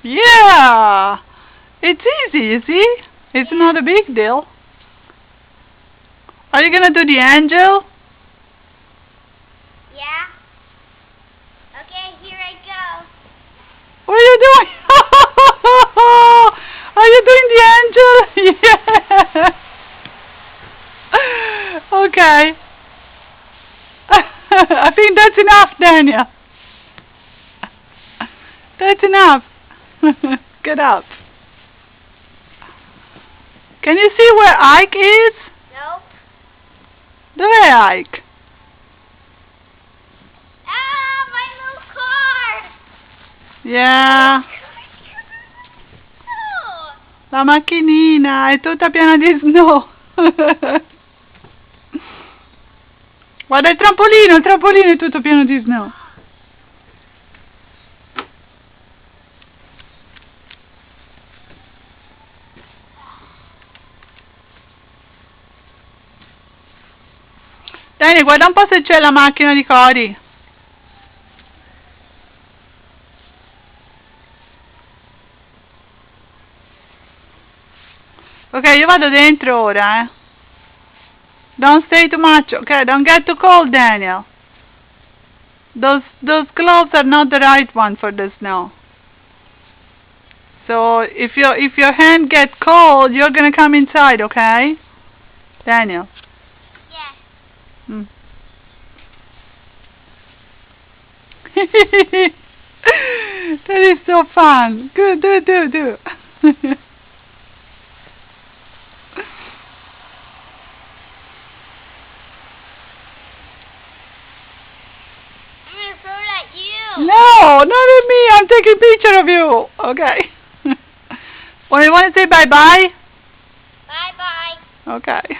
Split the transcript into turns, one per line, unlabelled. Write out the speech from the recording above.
Yeah! It's easy, you see? It's not a big deal. Are you gonna do the angel?
Yeah. Okay, here I go.
What are you doing? Are you doing the angel? Yeah. Okay. I think that's enough, Daniel. That's enough. Get up. Can you see where Ike is?
Nope.
There, Ike.
Ah, my little car!
Yeah.
Oh.
La macchinina è tutta piena di snow. Guarda il trampolino è tutto pieno di snow. Dani, guarda un po' se c'è la macchina di Cori. Ok, io vado dentro ora, eh. Don't stay too much, okay? Don't get too cold, Daniel. Those gloves are not the right one for the snow. So if your hand gets cold, you're gonna come inside, okay? Daniel.
Yes.
Mm. That is so fun. Good, do.
I'm gonna throw it at you.
No, not at me. I'm taking a picture of you. Okay. Well, you want to say bye-bye?
Bye-bye.
Okay.